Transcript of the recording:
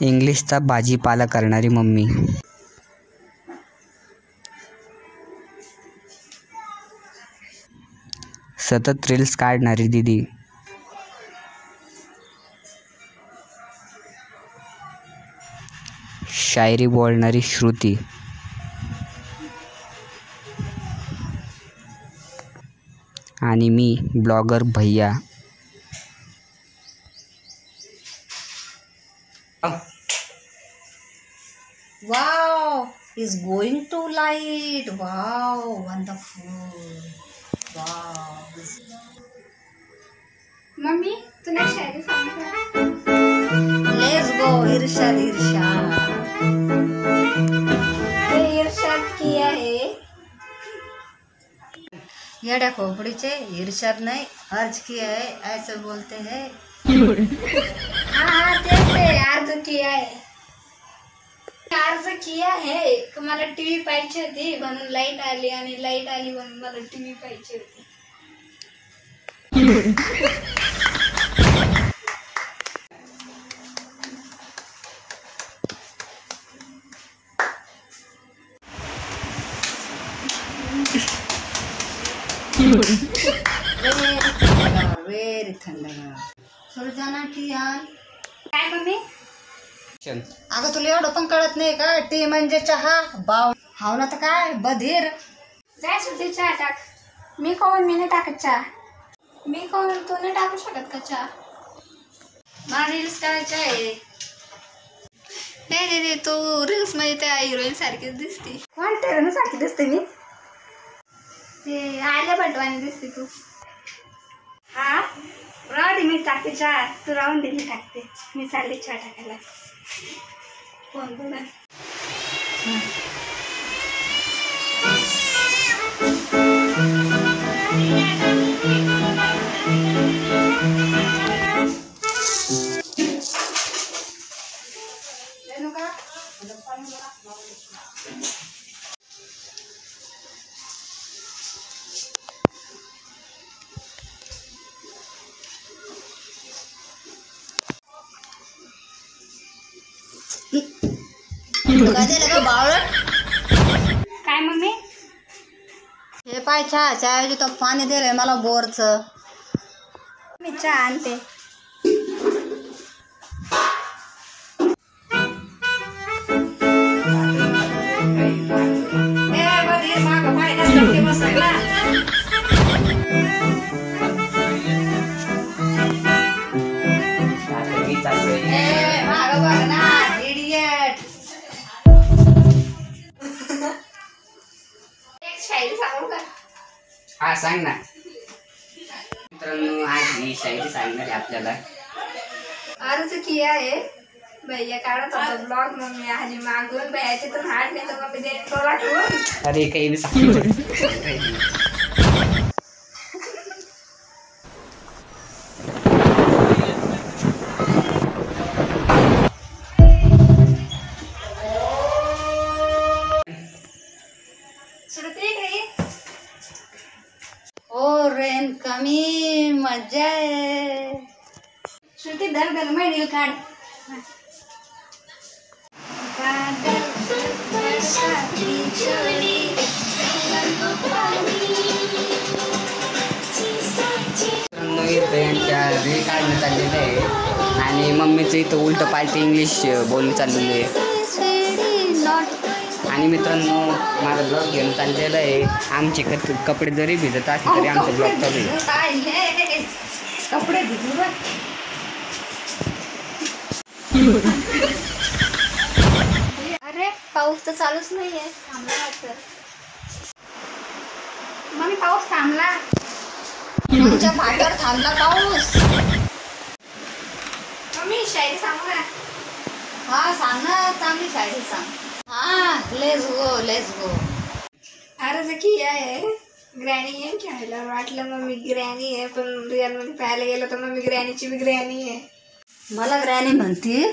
इंग्लिशचा भाजीपाला करणारी मम्मी. सतत रील्स काढणारी दीदी. शायरी बोलणारी श्रुती. आणि मी ब्लॉगर भैया. Wow, he's going to light. Wow, wonderful. Wow. Mummy तुला शायरी सांगू का? Let's go, इरशाद इरशाद. ये इरशाद किया है. येड्या खोपड़ीचे इरशाद नहीं अर्ज किया है ऐसे बोलते हैं. हाँ तेच ते अर्ज किया है. अर्ज किया है. मला टीव्ही पाहिजे होती म्हणून लाईट आली आणि लाईट आली म्हणून मला टीव्ही पाहिजे होती. वेरी थंडगार. सुरजाना टी आण. काय मम्मी? अगं तुला एवढं पण कळत नाही का? टी म्हणजे चहा. बाव हाव ना तर काय बधीर. जाय सुद्धा चहा टाक. मी नाही टाकत चहा. तू नाही टाकू शकत का चहा? मला रील्स करायचे आहे. नाही तू रील्स मध्ये त्या हिरोईन सारखीच दिसते. कोणत्या हिरोईन सारखी दिसते मी? ते आल्या भटवानी दिसते तू. हा राहू दे मी टाकते चहा. तू राहून दे मी टाकते. मी चालले चहा टाकायला. कोण बोला? काय मम्मी? हे पाय चहा तो पाणी दिलंय मला बोरचं. मी चहा आणते. शायरी सांगू का? हा सांग ना. मित्रांनो आज ही शायरी सांगणार आहे आपल्याला. अर्ज किया है. भैया काढत होता ब्लॉग. मम्मी आली मागून. भैयाचे तर हात नाही तर मम्मी देत तो लागून. अरे काही बी सांग. ओ रेन कमी मजा आहे. श्रुती धर महिने काढ. यांच्या रील काढणं चाललेलं आहे आणि मम्मीचं इथं उलट पालटी इंग्लिश बोलणं चाललेलं आहे. आणि मित्रांनो माझा ब्लॉग घेऊन चाललेलं आहे. आमचे कपडे जरी भिजत असले तरी आमचा ब्लॉग चालू आहे. कपडे भिजू. अरे पाऊस तर चालूच नाहीये. थांबला वाटतं. मम्मी पाऊस थांबला. आमच्या फाट्यावर थांबला पाऊस. मम्मी शायरी सांगू ना? हा सांग ना. चांगली शायरी सांग. हा लेट्स गो. अर्ज किया है. ग्रॅनी आहे खेळायला. वाटलं मम्मी ग्रॅनी आहे पण रिअल मध्ये पाहायला गेलं तर मम्मी ग्रॅनीची बी ग्रॅनी आहे. मला ग्रॅनी म्हणती.